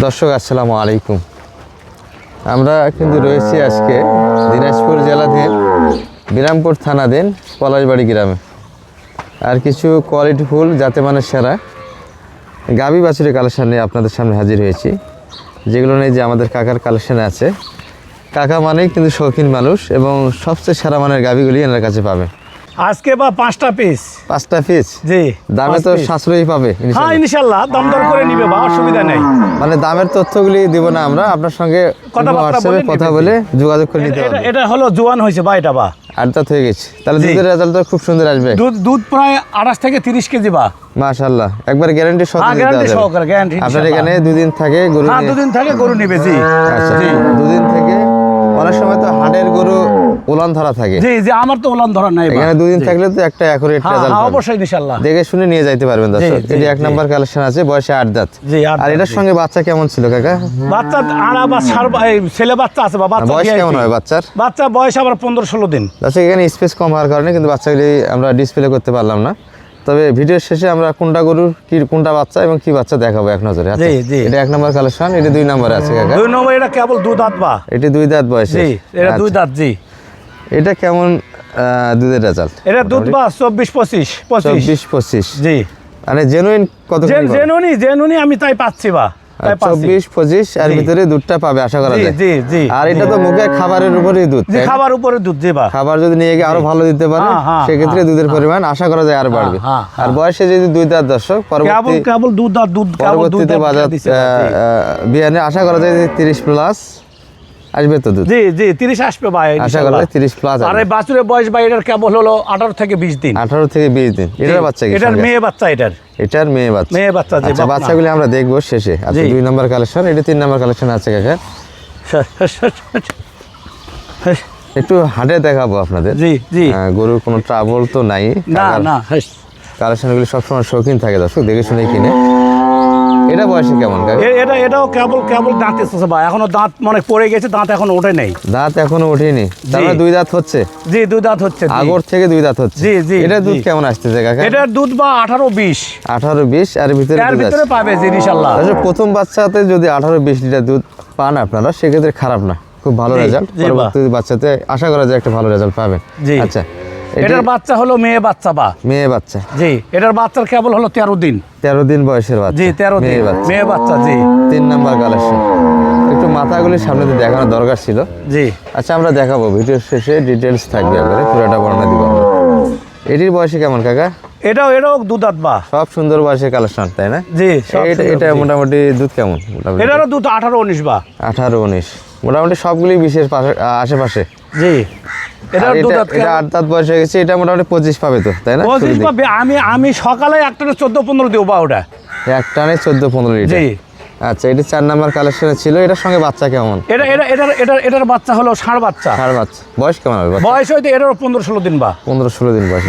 দর্শক আসসালামু আলাইকুম। আমরা কিন্তু রয়েছি আজকে দিনাজপুর জেলাধীন বিরামপুর থানাধীন পলাশবাড়ি গ্রামে। আর কিছু কোয়ালিটিফুল যাতে মানে সেরা গাভী বাছুরের কালেকশন নিয়ে আপনাদের সামনে হাজির হয়েছি, যেগুলো নিয়ে যে আমাদের কাকার কালেকশানে আছে। কাকা মানেই কিন্তু শৌখিন মানুষ এবং সবচেয়ে সেরা মানের গাভীগুলি এনার কাছে পাবে। আজকে বা 5টা পিস। 5টা পিস? জি। দামে তো সাশ্রয়ী পাবে হ্যাঁ ইনশাআল্লাহ, দাম দর করে নিবে বা অসুবিধা নেই। মানে দামের তথ্যগুলি দিব না, আমরা আপনার সঙ্গে হোয়াটসঅ্যাপে কথা বলে যোগাযোগ করে নিতে পারবো। এটা হলো জোয়ান হয়েছে বা এটা বা আটটা হয়ে গেছে, তাহলে দুধের রেজাল্ট তো খুব সুন্দর আসবে। দুধ প্রায় 28 থেকে 30 কেজি বা। মাশাআল্লাহ, একবার গ্যারান্টি সহকারে দিতে গ্যারান্টি হবে। সহকারে, গ্যারান্টি। আপনার এখানে দুদিন থাকে গরু? হ্যাঁ, দুদিন থাকে গরু নিবে। জি আচ্ছা, দুদিন থেকে। অনেক সময় তো হাটের গরু উলান ধরা থাকে। জি জি, আমার তো উলান ধরা নাই। এখানে দুদিন থাকলে তো একটা অ্যাকুরেট রেজাল্ট পাবেন। অবশ্যই ইনশাআল্লাহ দেখে শুনে নিয়ে যাইতে পারবেন দর্শক। এটি এক নাম্বার কালেকশন আছে, বয়সে 8 দাঁত। জি। আর এটার সঙ্গে বাচ্চা কেমন ছিল কাকা? বাচ্চা আড়া বা ছেলে বাচ্চা আছে বা বাচ্চা বয়স কেমন হয় বাচ্চার? বাচ্চা বয়স আবার 15-16 দিন। দর্শক এখানে স্পেস কম হওয়ার কারণে কিন্তু বাচ্চাগুলি আমরা ডিসপ্লে করতে পারলাম না। তবে ভিডিওর শেষে আমরা কোনটা গরুর কি কোনটা বাচ্চা এবং কি বাচ্চা দেখাবো এক নজরে। জি জি। এটা এক নাম্বার কালেকশন, এটা 2 নম্বরে আছে কাকা। 2 নম্বর এটা কেবল 2 দাঁত বা। এটি 2 দাঁত বয়সে? জি, এটা 2 দাঁত। জি। এটা কেমন দুধের রেজাল্ট? এটা দুধ বা 24-25। 24-25। জি। মানে জেনুইন কত? জেনুইনি আমি তাই পাচ্ছি বা। 24-25 এর ভিতরে দুধটা পাবে আশা করা যায়। জি জি। আর এটা তো মুখে খাবারের উপরেই দুধ। জি, খাবার উপরে দুধ। জি বা। খাবার যদি নিয়ে গিয়ে আরো ভালো দিতে পারে সেক্ষেত্রে দুধের পরিমাণ আশা করা যায় আরো বাড়বে। আর বয়সে যদি 2 দাঁত দর্শক, কেবল দুধ আর দুধ পরবর্তীতে বাজার বিয়ানে আশা করা যায় 30+ আসবে তো দুধ। জি জি, 30 আসবে ভাই আশা করা যায় 30+ আর এই বাছুরের বয়স ভাই এটার কেবল হলো 18 থেকে 20 দিন। 18 থেকে 20 দিন। এটার বাচ্চা কি? এটার মেয়ে বাচ্চা। এটার মেয়ে বাচ্চা। জি। আচ্ছা, বাচ্চাগুলি আমরা দেখবো শেষে। আচ্ছা, 2 নম্বর কালেকশন, এটা 3 নম্বর কালেকশন আছে কাকা। একটু হাটে দেখাবো আপনাদের। জি জি। গরুর কোনো ট্রাবল তো নাই। না। কালেকশনগুলি সবসময় শৌখিন থাকে দর্শক, দেখে শুনে কিনে। এটা বয়সে কেমন কাকা? এটাও কেবল দাঁত এসেছে ভাই, এখনো দাঁত মানে পড়ে গেছে, দাঁত এখনো ওঠে নাই। দাঁত এখনো ওঠেনি, তাহলে 2 দাঁত হচ্ছে? জি, 2 দাঁত হচ্ছে। আগর থেকে 2 দাঁত হচ্ছে। জি জি। এটা দুধ কেমন আসতেছে কাকা? এটার দুধ বা 18-20। 18-20 এর ভিতরে পাবে জি ইনশাআল্লাহ। প্রথম বাচ্চাতে যদি 18-20 লিটার দুধ পান আপনারা, সেক্ষেত্রে খারাপ না, খুব ভালো রেজাল্ট। পরবর্তী বাচ্চাতে আশা করা যায় একটা ভালো রেজাল্ট পাবেন। আচ্ছা, এটার বাচ্চা হলো মেয়ে বাচ্চা বা। মেয়ে বাচ্চা? জি। এটার বাচ্চার কেবল হলো 13 দিন। 13 দিন বয়সের বাচ্চা? জি, 13 দিন মেয়ে বাচ্চা। জি। 3 নাম্বার কালেকশন। একটু মাথাগুলি সামনে দিয়ে দেখানো দরকার ছিল। জি। আচ্ছা, আমরা দেখাবো ভিডিওর শেষে, ডিটেলস থাকবে, একবারে পুরোটা বর্ণনা দিব। এটির বয়সে কেমন কাকা? এটাও 2 দাঁত বা। সব সুন্দর বয়সের কালেকশন, তাই না? জি। এটা মোটামুটি দুধ কেমন? এটারও দুধ 18-19 বা। 18-19 মোটামুটি সবগুলি 20-এর আশেপাশে। জি। এটার দুধ দাঁত। এটা 8 দাঁত বয়স হয়ে গেছে, এটা মোটামুটি 25 পাবে তো, তাই না? 25 পাবে। আমি সকালে একটানে 14-15 দেব বা ওটা। এক টানে 14-15 লিটার। জি। আচ্ছা, এটা 4 নাম্বার কালেকশনে ছিল। এটার সঙ্গে বাচ্চা কেমন? এটার বাচ্চা হলো ষাঁড় বাচ্চা। বয়স কেমন হবে? বয়স হয়তো এটারও 15-16 দিন বা। 15-16 দিন বয়স।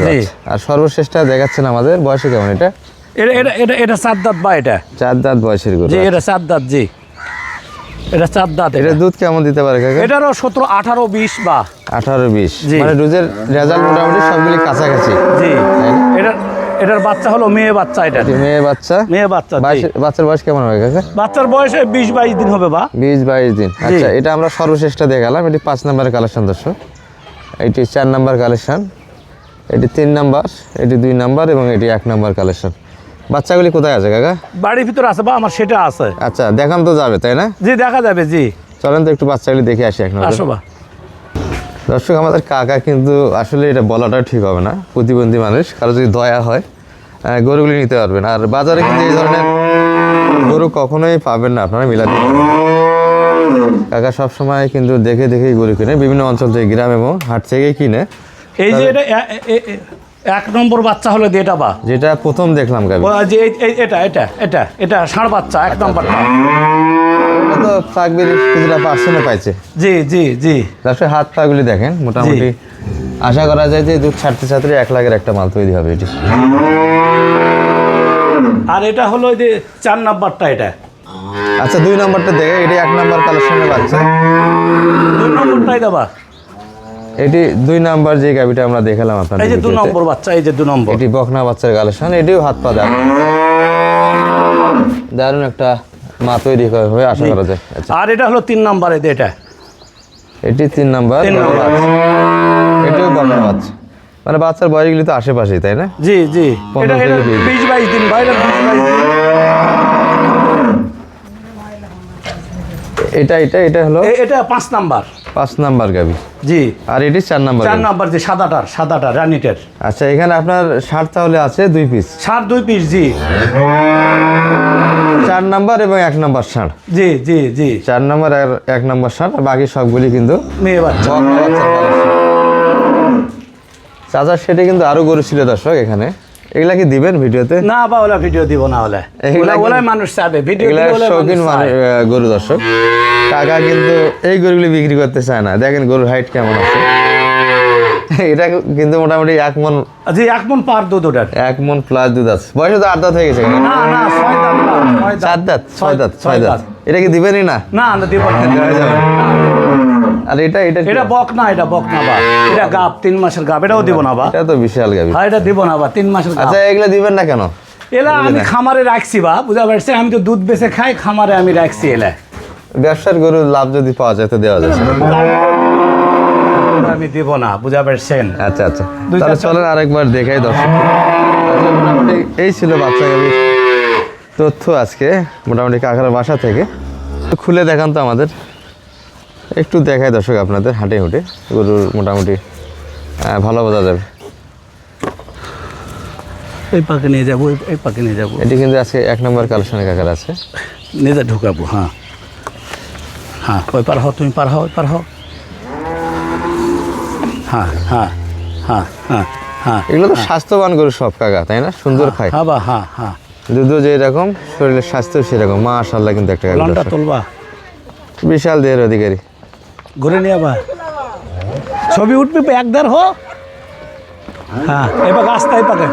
আর সর্বশেষটা দেখাচ্ছেন আমাদের, বয়সে কেমন এটা? এটা 4 দাঁত বা। এটা 4 দাঁত বয়সের গরু। জি, এটা 4 দাঁত। জি, এটা 4 দাঁত। এটা দুধ কেমন দিতে পারে কাকা? এটারও 17-18-20 বা। 18-20 মানে দুধের রেজাল্ট মোটামুটি সবগুলি কাছাকাছি। জি। এটার বাচ্চা হলো মেয়ে বাচ্চা। এটা মেয়ে বাচ্চা। বাচ্চার বয়স কেমন হবে কাকা? বাচ্চার বয়স 20-22 দিন হবে বা। 20-22 দিন। আচ্ছা, এটা আমরা সর্বশেষটা দেখালাম। এটি 5 নাম্বারের কালেকশন দর্শক। এটি 4 নাম্বার কালেকশন, এটি 3 নাম্বার, এটি 2 নাম্বার এবং এটি 1 নাম্বার কালেকশন। বাচ্চাগুলি কোথায় আছে কাকা? বাড়ির ভিতরে আছে বা, আমার সেটা আছে। আচ্ছা, দেখান তো যাবে, তাই না? জি, দেখা যাবে। জি, চলেন তো একটু বাচ্চাগুলি দেখে আসি এক নজরে। আসো বা। দর্শক, আমাদের কাকা কিন্তু আসলে এটা বলাটা ঠিক হবে না, প্রতিবন্ধী মানুষ, কারো যদি দয়া হয় গরুগুলি নিতে পারবেন। আর বাজারে কিন্তু এই ধরনের গরু কখনোই পাবেন না আপনারা মিলাতে। কাকা সবসময় কিন্তু দেখে দেখেই গরু কিনে, বিভিন্ন অঞ্চল থেকে, গ্রাম এবং হাট থেকে কিনে। এই যে এটা 1 নম্বর বাচ্চা হলো এটা বা, যেটা প্রথম দেখলাম গাবি। এটা ষাঁড় বাচ্চা 1 নম্বর। এটা তো পাকবির কিছুটা পার্সেন্টে পাইছে। জি জি জি। দর্শক, হাত পাগুলি দেখেন, মোটামুটি আশা করা যায় যে দুধ ছাড়তে 1 লাখের একটা মাল তৈরি হবে এটি। আর এটা হলো যে 4 নাম্বারটা। এটা আচ্ছা, 2 নম্বরটা দেখে, এটি 1 নাম্বার কালেকশনের বাচ্চা। 2 নম্বরটাই দেবা। এটি 2 নাম্বার যে গাবিটা আমরা দেখালাম আপনাদের। এই যে 2 নম্বর বাচ্চা, এই যে 2 নম্বর। এটি বকনা বাচ্চার কালেকশন। এটিও হাত পা দারুণ একটা মা তৈরি হয়ে আশা করা যায়। আচ্ছা, আর এটা হলো 3 নাম্বার, এটা এটি 3 নাম্বার। 3 নাম্বার। এটাও বকনা বাচ্চা, মানে বাচ্চার বয়সগুলি তো আশেপাশেই, তাই না? জি জি, 15 এটা থেকে 20 20-22 দিন ভাই, এটা 20-22 দিন। এটা হলো এটা 5 নাম্বার। 5 নাম্বার গাভী। জি, আর এটি 4 নাম্বার 4 নাম্বার যে সাদাটা রানিটের। আচ্ছা, এখানে আপনার ষাঁড় তাহলে আছে 2 পিস, ষাঁড় 2 পিস। জি 4 নাম্বার এবং 1 নাম্বার ষাঁড়। জি জি জি, 4 নাম্বার আর 1 নাম্বার ষাঁড়, আর বাকি সবগুলি কিন্তু মেয়ে বাচ্চা। বকনা বাচ্চার কালেকশন। চাচার সেটা কিন্তু আরো গরু ছিল দর্শক এখানে, এগুলা কি দিবেন ভিডিওতে? না বা ওলা ভিডিও দিব না, ওলা ওলাই মানুষ চাবে ভিডিও এগুলা দিলে, ওলাই শৌখিন মানুষ চায়। গরু দর্শক। কাকা কিন্তু এই গরুগুলি বিক্রি করতে চায় না। দেখেন গরুর হাইট কেমন আছে। এটা কিন্তু মোটামুটি 1 মন, জি 1 মণ পার দুধ ওটার। 1 মন প্লাস দুধ আছে। বয়স তো 8 দাঁত হয়ে গেছে। না না, 6 দাঁত না, 4 দাঁত, 6 দাঁত। এটা কি দিবেনই না? না না, দিব না। দেওয়া যাবে না। আর এটা এটা বকনা, এটা বকনা বা, এটা গাব 3 মাসের গাব, এটাও দিব না বা। এটা তো বিশাল গাভী। হ্যাঁ, এটা দিব না বা, 3 মাসের গাব। আচ্ছা, এগুলা দিবেন না কেন? এলা আমি খামারে রাখছি বা, বুঝা পারছি, আমি তো দুধ বেচে খাই, খামারে আমি রাখছি এলা। ব্যবসার গরুর লাভ যদি পাওয়া যায় তো দেওয়া যাচ্ছে। আমি দিব না, বুঝা পারছেন। আচ্ছা আচ্ছা, দুই তাহলে চারটা- চলেন আরেকবার দেখাই দর্শক। আচ্ছা, মোটামুটি এই ছিল বাচ্চা গাভীর তথ্য আজকে, মোটামুটি কাকার বাসা থেকে। একটু খুলে দেখান তো আমাদের, একটু দেখাই দর্শক আপনাদের হাঁটে হুটে গরুর মোটামুটি ভালো বোঝা যাবে। এই পাকে নিয়ে যাবো, এই পাকে নিয়ে যাবো, এটি কিন্তু আজকে 1 নম্বর কালেকশনে কাকার আছে। নিয়ে যা ঢুকাবো। হ্যাঁ হ্যাঁ, ওই পার হও, তুমি পার হও, ওই পার হও। হ্যাঁ হ্যাঁ হ্যাঁ হ্যাঁ হ্যাঁ, এগুলো তো স্বাস্থ্যবান গরু সব কাকা, তাই না? সুন্দর খায়, হ্যাঁ বা, হ্যাঁ হ্যাঁ। দুধও যেরকম, শরীরের স্বাস্থ্য সেরকম। মাশাআল্লাহ, কিন্তু একটা গাভী লনটা দর্শক। তুলবা, বিশাল দেহের অধিকারী। ঘুরে নিয়ে আবার ছবি উঠবি, একদার হো। হ্যাঁ, এই পাকে আস্তে, এই পাকে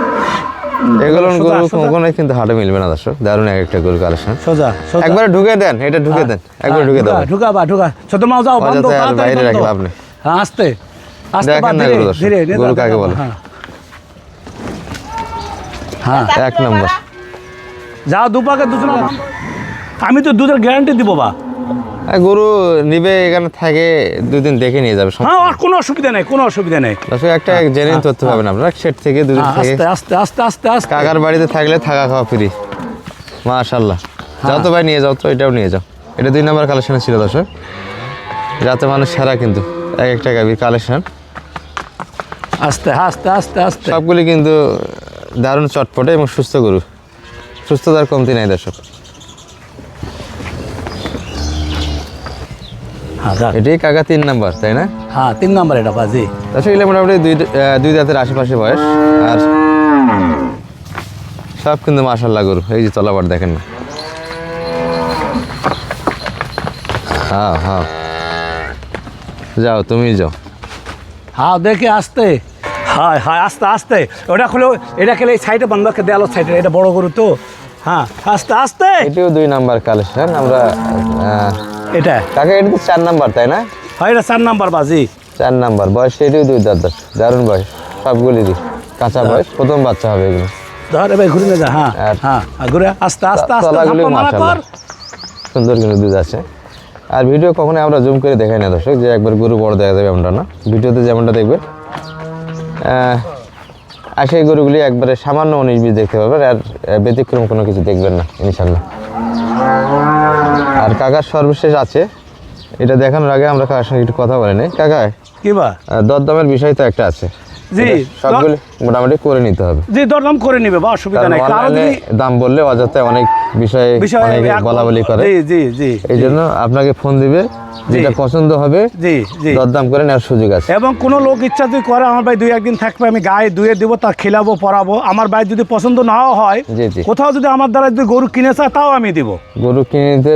এগুলো সোজা, গরু সোজা। কখনোই কিন্তু হাটে মিলবে না দর্শক। দারুণ এক একটা গরু কালেকশন। সোজা সোজা। একবারে ঢুকে দেন, এটা ঢুকে দেন, একবার ঢুকে দেন। ঢুকাবা, ঢুকা ছোট মাও যাও, বন্ধ, অযথা আর তাড়াতাড়ি বাইরে বন্ধ। রাখলে লাভ নেই। হ্যাঁ, আস্তে আস্তে দেখেন বা, না ধীরে গরু দর্শক, ধীরে নিয়ে গরু যাও, কাকে বলে? হ্যাঁ হ্যাঁ, 1 নম্বর। যাও দুপাকে দুজন। আমি তো দুধের গ্যারান্টি দিব বা। গরু নিবে, এখানে থাকে 2 দিন দেখে নিয়ে যাবে। হ্যাঁ, আর কোনো অসুবিধা নেই, কোনো অসুবিধা নেই। দর্শক একটা জেনুইন তথ্য পাবেন আপনারা সেট থেকে, 2 দিন হ্যাঁ, থেকে। আস্তে আস্তে আস্তে আস্তে আস্তে। কাকার বাড়িতে থাকলে থাকা খাওয়া ফ্রি। মাশাআল্লাহ, যাও তো ভাই, নিয়ে যাও তো, এটাও নিয়ে যাও। এটা 2 নম্বর কালেকশনে ছিল দর্শক। যাতে মানুষ সারা কিন্তু এক একটা গাভীর কালেকশন। আস্তে আস্তে আস্তে আস্তে। সবগুলি কিন্তু দারুণ চটপটে এবং সুস্থ গরু, সুস্থতার কমতি নাই দর্শক। হ্যাঁ, যাক। এটাই কাকা 3 নাম্বার, তাই না? হ্যাঁ, 3 নাম্বার এটা বাজি। দর্শক এগুলো মোটামুটি 2 দাঁতের আশেপাশে বয়স। আর সব কিন্তু মাশাআল্লাহ গরু। এই যে তলাবার দেখেন না। হ্যাঁ হ্যাঁ, যাও তুমি যাও। হ্যাঁ, দেখে আস্তে। হ্যাঁ হ্যাঁ, আস্তে আস্তে। ওটা খুলে, এটা খেলে এই সাইডে বন্ধ করে দেয়ালো সাইডে, এটা বড় গরু তো। হ্যাঁ, আস্তে আস্তে। এটিও 2 নাম্বার কালেকশন। আমরা এটা কাকা এটা তো 4 নাম্বার, তাই না? হয়, এটা 4 নাম্বার বাজি। 4 নাম্বার বয়স। এটিও 2 দাঁত দর্শক, দারুণ বয়স সবগুলিরই, কাঁচা বয়স, প্রথম বাচ্চা হবে এগুলো। ধর এবার ঘুরে নিয়ে যা। হ্যাঁ আর- হ্যাঁ, ঘুরে আস্তে আস্তে আস্তে, তলাগুলি ধাপ্পা মারা কর। মাশাআল্লাহ সুন্দর কিন্তু দুধ আছে। আর ভিডিও কখনো আমরা জুম করে দেখাই না দর্শক, যে একবার গরু বড় দেখা যাবে এমনটা না। ভিডিওতে যেমনটা দেখবে আর সেই গরুগুলি একবারে সামান্য 19-20 দেখতে পাবেন, আর ব্যতিক্রম কোনো কিছু দেখবেন না ইনশাল্লাহ। আর কাকার সর্বশেষ আছে, এটা দেখানোর আগে আমরা কাকার সঙ্গে একটু কথা বলে নিই। কাকা, কি বা? দরদামের বিষয় তো একটা আছে, জি, এটা সবগুলি মোটামুটি করে নিতে হবে। জি, দরদাম করে নিবে বা, অসুবিধা কারণ নাই। কারো অনলাইনে যদি দাম বললে অযথা অনেক বিষয়ে বিষয় অনেকে বলা বলি করে। জি জি জি এই জন্য আপনাকে ফোন দিবে, যেটা পছন্দ হবে জি জি। দরদাম করে নেওয়ার সুযোগ আছে। এবং কোনো লোক ইচ্ছা যদি করে, আমার ভাই 2-1 দিন থাকবে, আমি গায়ে ধুয়ে দেবো, তা খেলাবো, পরাবো। আমার ভাই যদি পছন্দ নাও হয়, জি জি, কোথাও যদি আমার দ্বারা যদি গরু কিনে চায়, তাও আমি দিব। গরু কিনে নিতে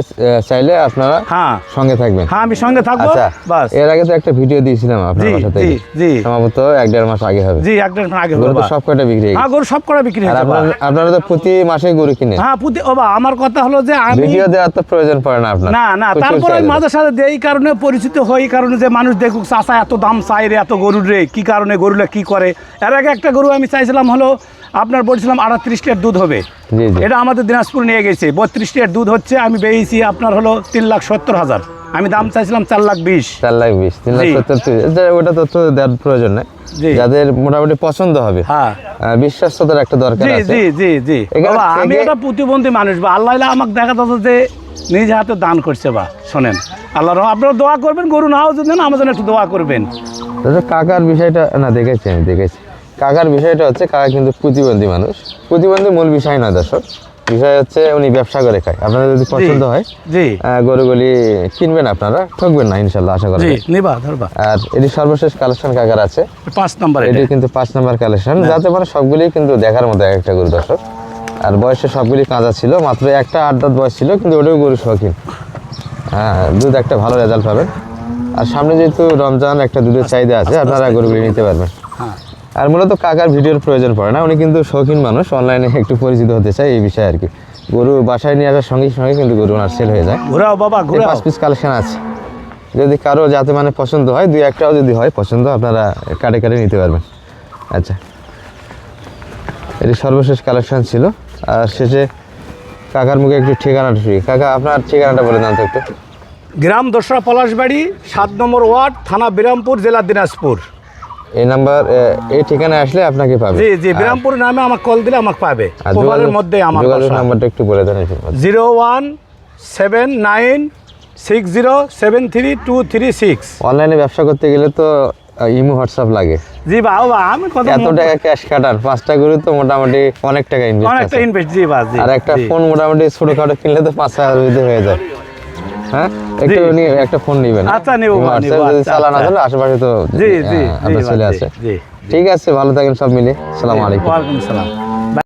চাইলে আপনারা হ্যাঁ সঙ্গে থাকবেন। হ্যাঁ, আমি সঙ্গে থাকবো। আচ্ছা, বাস। এর আগে তো একটা ভিডিও দিয়েছিলাম আপনার জি বাসা জি থেকে, জি সম্ভবত 1-1.5 মাস আগে হবে। জি, একদিন আগে গরু হবে তো বা। সব কয়টা বিক্রি হয়ে হ্যাঁ, গেছে। গরু সব করে বিক্রি আর হয়ে যাবে। আপনারা তো প্রতি মাসে গরু কিনে, হ্যাঁ, ও বা, আমার কথা হলো যে আমি ভিডিও দেওয়ার তো প্রয়োজন পড়ে না আপনার। না না, প্রচুর তারপরে চাহিদা। মাঝে সাথে এই কারণে পরিচিত হয়, এই কারণে যে মানুষ দেখুক, চাচা এত দাম চাই রে, এত গরুর রে, কি কারণে গরুটা কি করে। এর আগে একটা গরু আমি চাইছিলাম হলো আপনার বলছিলাম 38 লিটার দুধ হবে, জি জি এটা আমাদের দিনাজপুর নিয়ে গেছে 32 লিটার দুধ হচ্ছে, আমি পেয়েছি আপনার হলো 3,70,000, আমি দাম চাইছিলাম 4,20,000। 4,20,000 3,70,000 ওটা তথ্য দেওয়ার প্রয়োজন নেই, জি। যাদের মোটামুটি পছন্দ হবে, হ্যাঁ বিশ্বাসতার একটা দরকার জি আছে। জি জি জি এখানে বাবা, আমি থেকে- এটা প্রতিবন্ধী মানুষ বা আল্লাহ আমাকে দেখা যাচ্ছে যে নিজ হাতে দান করছে বা শোনেন আল্লাহ আপনারা দোয়া করবেন, গরু নাও যদি না আমার জন্য একটু দোয়া করবেন। দাদা, কাকার বিষয়টা না দেখেছি, আমি দেখেছি কাকার বিষয়টা হচ্ছে কাকা কিন্তু প্রতিবন্ধী মানুষ। প্রতিবন্ধী মূল বিষয় নয় দর্শক, বিষয় হচ্ছে উনি ব্যবসা করে খায়। আপনাদের যদি পছন্দ হয় জি গরুগুলি কিনবেন, আপনারা ঠকবেন না ইনশাল্লাহ, আশা করা জি যায়। নিবা ধরবা আর এটি সর্বশেষ কালেকশন কাকার আছে, 5 নম্বর এটি কিন্তু 5 নাম্বার কালেকশন, যাতে মানে সবগুলি কিন্তু দেখার মতো এক একটা গরু দর্শক। আর বয়সে সবগুলি কাঁচা ছিল, মাত্র একটা 8 দাঁত বয়স ছিল, কিন্তু ওটাও গরু শৌখিন। হ্যাঁ, দুধ একটা ভালো রেজাল্ট পাবেন। আর সামনে যেহেতু রমজান, একটা দুধের চাহিদা আছে, আপনারা গরুগুলি নিতে পারবেন। হ্যাঁ আর মূলত কাকার ভিডিওর প্রয়োজন পড়ে না, উনি কিন্তু শৌখিন মানুষ, অনলাইনে একটু পরিচিত হতে চায় এই বিষয়ে আর কি। গরু বাসায় নিয়ে আসার সঙ্গে সঙ্গে কিন্তু গরু ওনার সেল হয়ে যায়। ঘুরাও বাবা ঘুরাও। 5 পিস কালেকশন আছে, যদি কারো যাতে মানে পছন্দ হয়, 2-1টাও যদি হয় পছন্দ, আপনারা কাটে কাটে নিতে পারবেন। আচ্ছা, এটি সর্বশেষ কালেকশন ছিল। আর শেষে কাকার মুখে একটু ঠিকানাটা শুনি। কাকা, আপনার ঠিকানাটা বলে দেন তো একটু। গ্রাম দোসরা পলাশবাড়ি, 7 নম্বর ওয়ার্ড, থানা বিরামপুর, জেলা দিনাজপুর। এই নাম্বার, এই ঠিকানায় আসলে আপনাকে পাবে। জি জি, বিরামপুর নামে আমাকে কল দিলে আমাকে পাবে। আর মোবাইলের মধ্যে আমার যোগাযোগ নাম্বারটা একটু বলে দেন। 01796073236। অনলাইনে ব্যবসা করতে গেলে তো ইমো হোয়াটসঅ্যাপ লাগে। জি বাবা, আমি কত এত টাকা ক্যাশ কাটার 5টা গরু তো মোটামুটি অনেক টাকা ইনভেস্ট অনেকটা আছে। ইনভেস্ট। জি বা জি। আর একটা জি। ফোন মোটামুটি ছোটখাটো কিনলে তো 5,000 ভিতরে হয়ে যায়। হ্যাঁ, একটু একটা ফোন নিবেন। আচ্ছা, নিবো, ইমো নিবো, হোয়াটসঅ্যাপ যদি আচ্ছা, চালান আচ্ছা। আসলে আশেপাশে তো জি জি আপনার জি ছেলে বা, আছে। জি জি। ঠিক আছে, ভালো থাকেন সব মিলে। আসসালামু আলাইকুম। ওয়ালাইকুম সালাম।